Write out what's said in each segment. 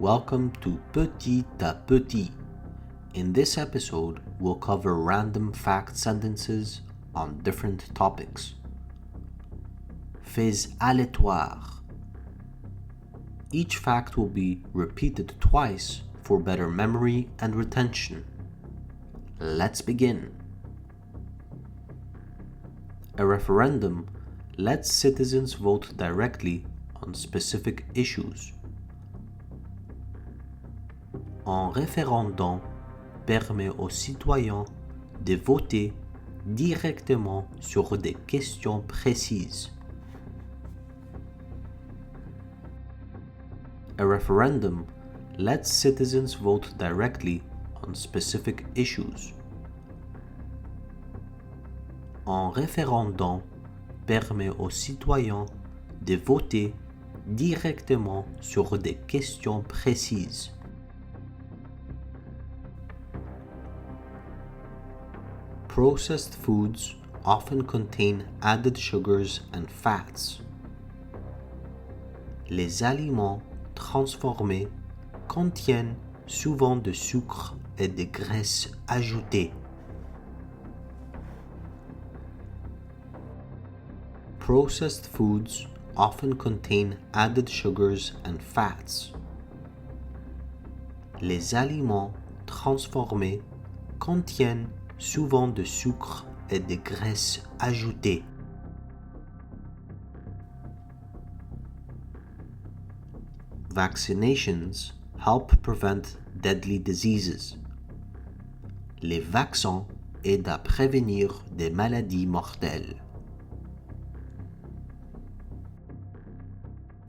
Welcome to Petit à Petit. In this episode, we'll cover random fact sentences on different topics. Faits Aléatoires. Each fact will be repeated twice for better memory and retention. Let's begin. A referendum lets citizens vote directly on specific issues. Un référendum permet aux citoyens de voter directement sur des questions précises. A referendum lets citizens vote directly on specific issues. Un référendum permet aux citoyens de voter directement sur des questions précises. Processed foods often contain added sugars and fats. Les aliments transformés contiennent souvent de sucre et de graisses ajoutées. Processed foods often contain added sugars and fats. Les aliments transformés contiennent souvent de sucre et de graisses ajoutées. Vaccinations help prevent deadly diseases. Les vaccins aident à prévenir des maladies mortelles.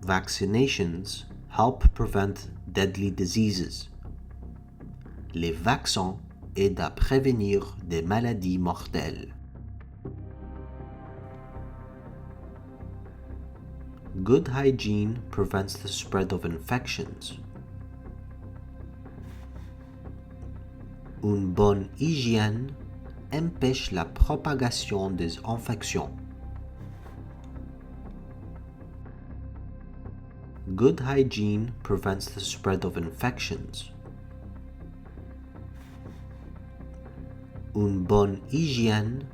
Vaccinations help prevent deadly diseases. Les vaccins aident à prévenir des maladies mortelles. Good hygiene prevents the spread of infections. Une bonne hygiène empêche la propagation des infections. Good hygiene prevents the spread of infections. Une bonne hygiène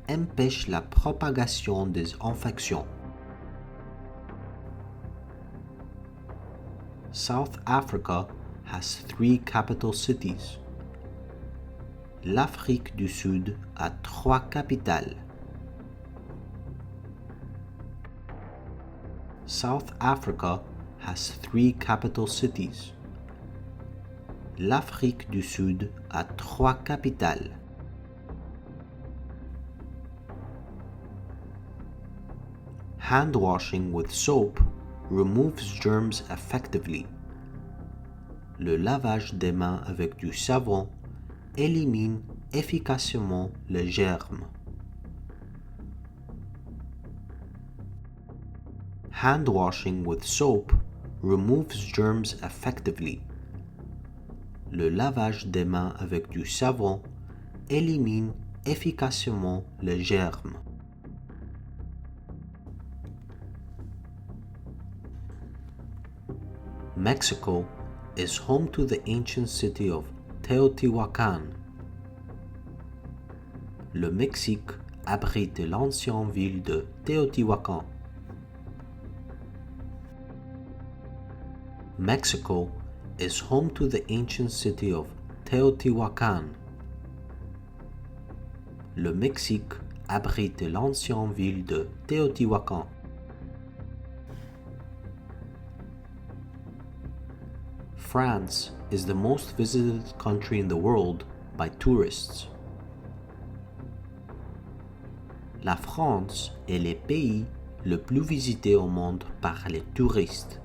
empêche la propagation des infections. South Africa has 3 capital cities. L'Afrique du Sud a 3 capitales. South Africa has 3 capital cities. L'Afrique du Sud a 3 capitales. Hand washing with soap removes germs effectively. Le lavage des mains avec du savon élimine efficacement les germes. Hand washing with soap removes germs effectively. Le lavage des mains avec du savon élimine efficacement les germes. Mexico is home to the ancient city of Teotihuacan. Le Mexique abrite l'ancienne ville de Teotihuacan. Mexico is home to the ancient city of Teotihuacan. Le Mexique abrite l'ancienne ville de Teotihuacan. France is the most visited country in the world by tourists. La France est le pays le plus visité au monde par les touristes.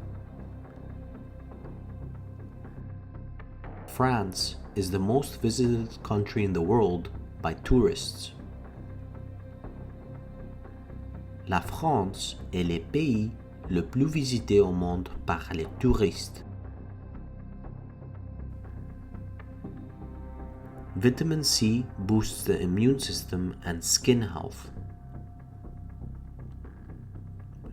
France is the most visited country in the world by tourists. La France est le pays le plus visité au monde par les touristes. Vitamin C boosts the immune system and skin health.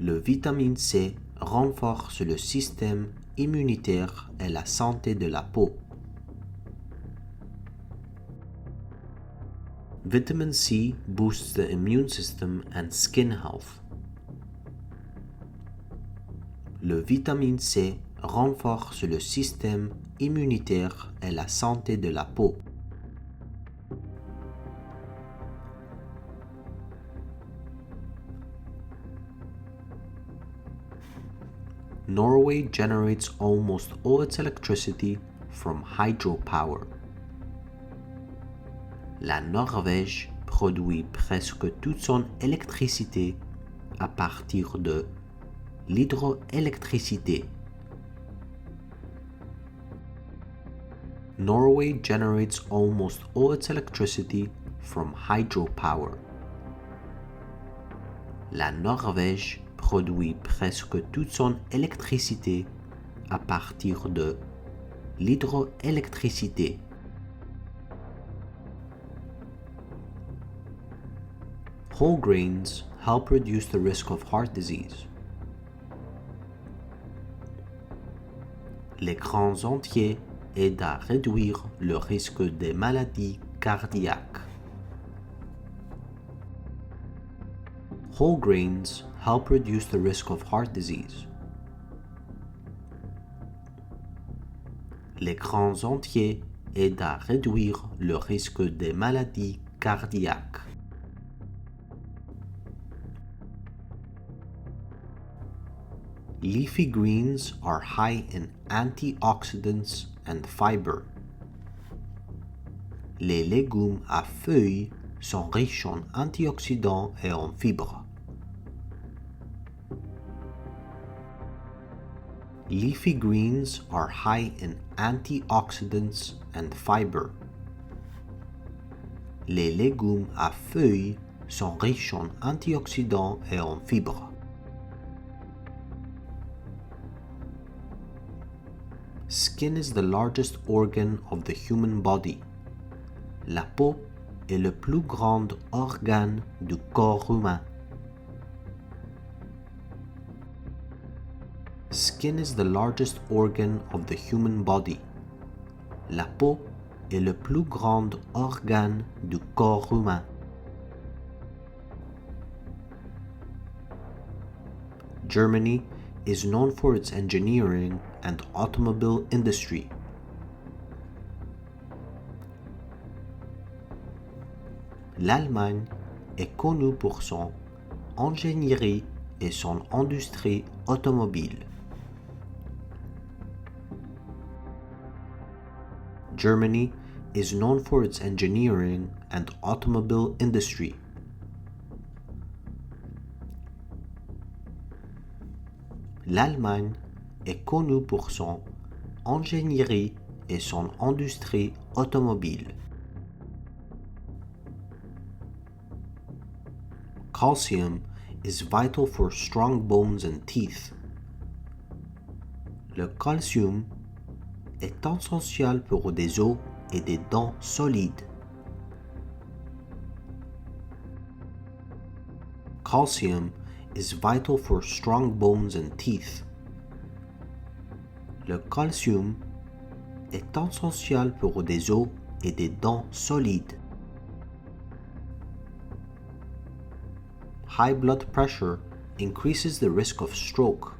Le vitamine C renforce le système immunitaire et la santé de la peau. Vitamin C boosts the immune system and skin health. Le vitamine C renforce le système immunitaire et la santé de la peau. Norway generates almost all its electricity from hydropower. La Norvège produit presque toute son électricité à partir de l'hydroélectricité. Norway generates almost all its electricity from hydropower. La Norvège produit presque toute son électricité à partir de l'hydroélectricité. Whole grains help reduce the risk of heart disease. Les grains entiers aident à réduire le risque des maladies cardiaques. Whole grains help reduce the risk of heart disease. Les grains entiers aident à réduire le risque des maladies cardiaques. Leafy greens are high in antioxidants and fiber. Les légumes à feuilles sont riches en antioxydants et en fibres. Leafy greens are high in antioxidants and fiber. Les légumes à feuilles sont riches en antioxydants et en fibres. Skin is the largest organ of the human body. La peau est le plus grand organe du corps humain. Skin is the largest organ of the human body. La peau est le plus grand organe du corps humain. Germany is known for its engineering and automobile industry. L'Allemagne est connue pour son ingénierie et son industrie automobile. Germany is known for its engineering and automobile industry. L'Allemagne est connue pour son ingénierie et son industrie automobile. Calcium is vital for strong bones and teeth. Le calcium est essentiel pour des os et des dents solides. Calcium is vital for strong bones and teeth. Le calcium est essentiel pour des os et des dents solides. High blood pressure increases the risk of stroke.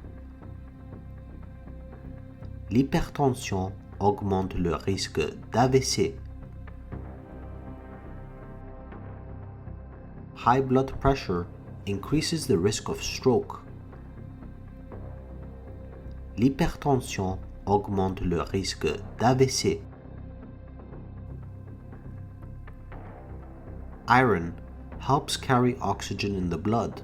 L'hypertension augmente le risque d'AVC. High blood pressure increases the risk of stroke. L'hypertension augmente le risque d'AVC. Iron helps carry oxygen in the blood.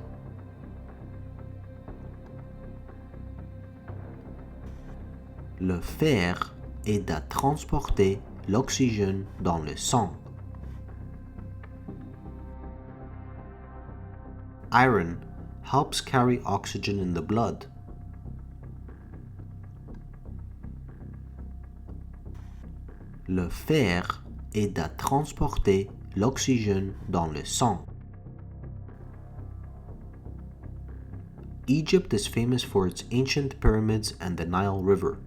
Le fer aide à transporter l'oxygène dans le sang. Iron helps carry oxygen in the blood. Le fer aide à transporter l'oxygène dans le sang. Egypt is famous for its ancient pyramids and the Nile River.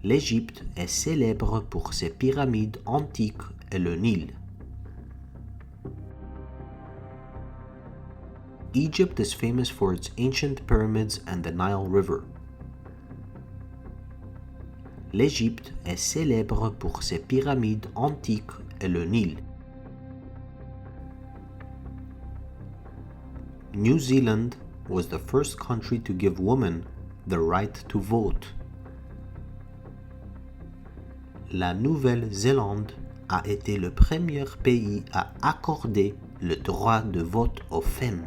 L'Égypte est célèbre pour ses pyramides antiques et le Nil. Egypt is famous for its ancient pyramids and the Nile River. L'Égypte est célèbre pour ses pyramides antiques et le Nil. New Zealand was the first country to give women the right to vote. La Nouvelle-Zélande a été le premier pays à accorder le droit de vote aux femmes.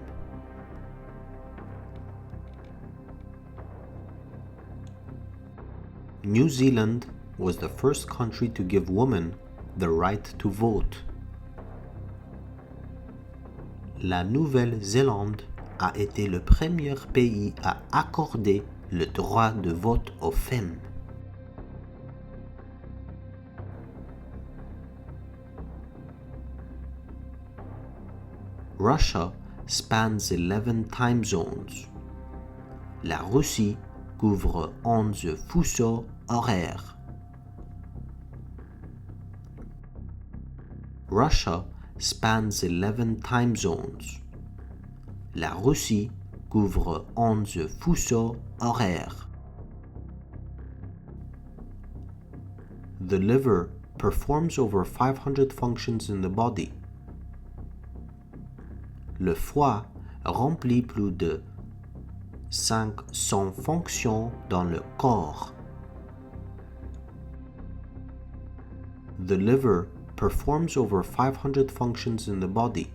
New Zealand was the first country to give women the right to vote. La Nouvelle-Zélande a été le premier pays à accorder le droit de vote aux femmes. Russia spans 11 time zones. La Russie couvre 11 fuseaux horaires. Russia spans 11 time zones. La Russie couvre 11 fuseaux horaires. The liver performs over 500 functions in the body. Le foie remplit plus de 500 fonctions dans le corps. The liver performs over 500 functions in the body.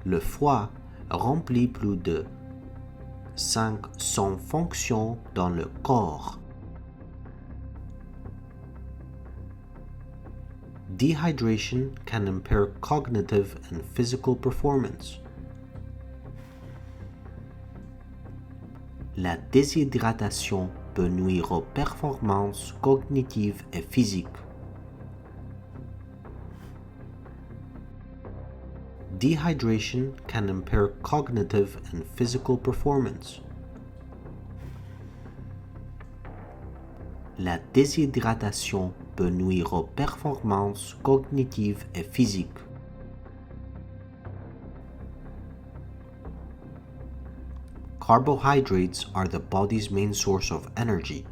Le foie remplit plus de 500 fonctions dans le corps. Dehydration can impair cognitive and physical performance. La déshydratation peut nuire aux performances cognitives et physiques. Dehydration can impair cognitive and physical performance. La déshydratation peut nuire aux performances cognitives et physiques. Carbohydrates are the body's main source of energy.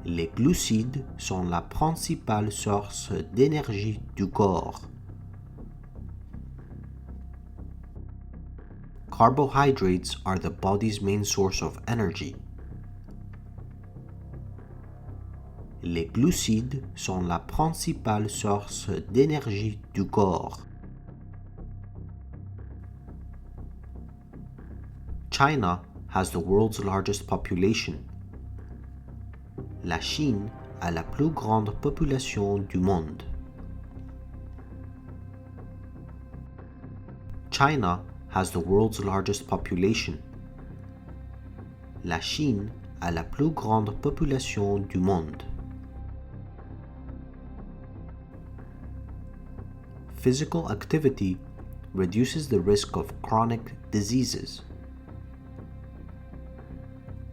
Les glucides sont la principale source d'énergie du corps. Carbohydrates are the body's main source of energy. Les glucides sont la principale source d'énergie du corps. China has the world's largest population. La Chine a la plus grande population du monde. China has the world's largest population. La Chine a la plus grande population du monde. Physical activity reduces the risk of chronic diseases.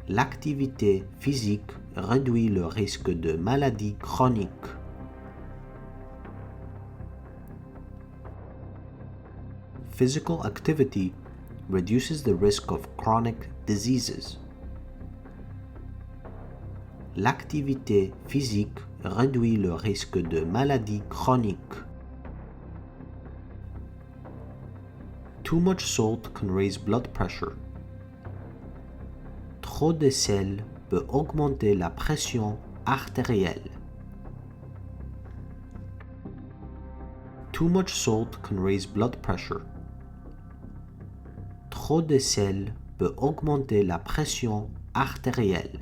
L'activité physique réduit le risque de maladies chroniques. Physical activity reduces the risk of chronic diseases. L'activité physique réduit le risque de maladies chroniques. Too much salt can raise blood pressure. Trop de sel peut augmenter la pression artérielle. Too much salt can raise blood pressure. Trop de sel peut augmenter la pression artérielle.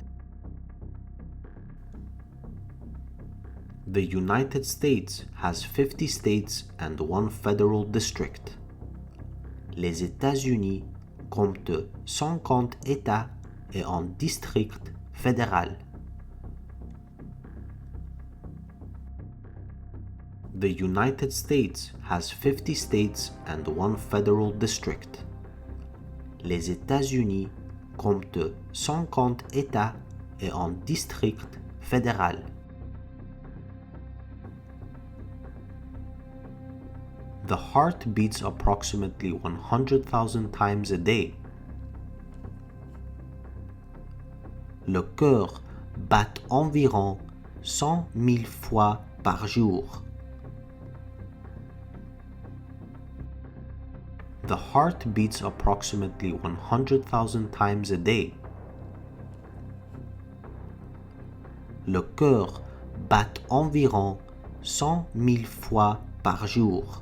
The United States has 50 states and 1 federal district. Les États-Unis comptent 50 États et un district fédéral. The United States has 50 states and 1 federal district. Les États-Unis comptent 50 États et un district fédéral. The heart beats approximately 100,000 times a day. Le cœur bat environ 100 000 fois par jour. The heart beats approximately 100,000 times a day. Le cœur bat environ 100 000 fois par jour.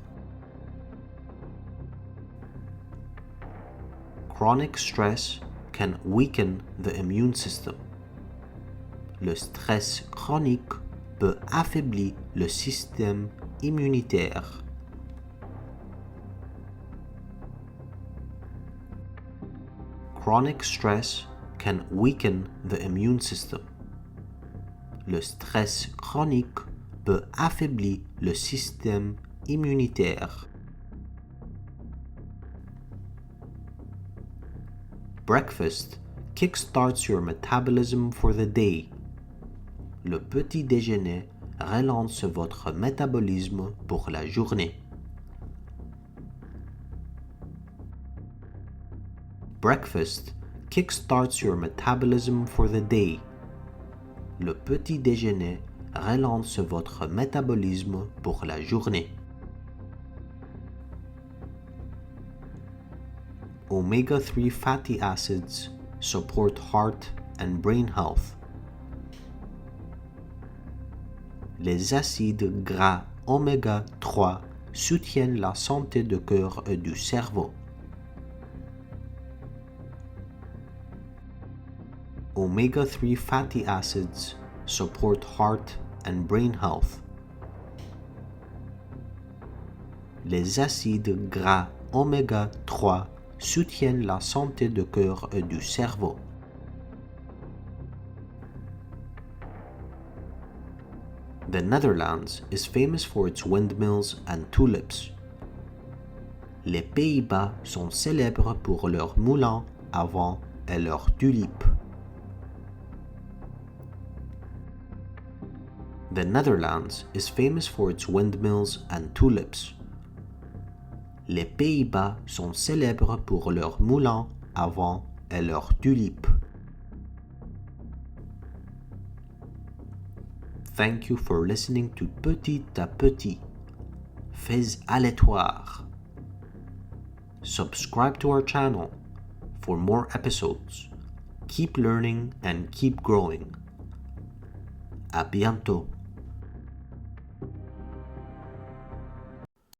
Chronic stress can weaken the immune system. Le stress chronique peut affaiblir le système immunitaire. Chronic stress can weaken the immune system. Le stress chronique peut affaiblir le système immunitaire. Breakfast kickstarts your metabolism for the day. Le petit déjeuner relance votre métabolisme pour la journée. Breakfast kickstarts your metabolism for the day. Le petit déjeuner relance votre métabolisme pour la journée. Omega-3 fatty acids support heart and brain health. Les acides gras oméga 3 soutiennent la santé du cœur et du cerveau. Omega-3 fatty acids support heart and brain health. Les acides gras oméga 3 soutiennent la santé du cœur et du cerveau. The Netherlands is famous for its windmills and tulips. Les Pays-Bas sont célèbres pour leurs moulins à vent et leurs tulipes. The Netherlands is famous for its windmills and tulips. Les Pays-Bas sont célèbres pour leurs moulins à vent et leurs tulipes. Thank you for listening to Petit à Petit, Faits Aléatoires. Subscribe to our channel for more episodes. Keep learning and keep growing. À bientôt.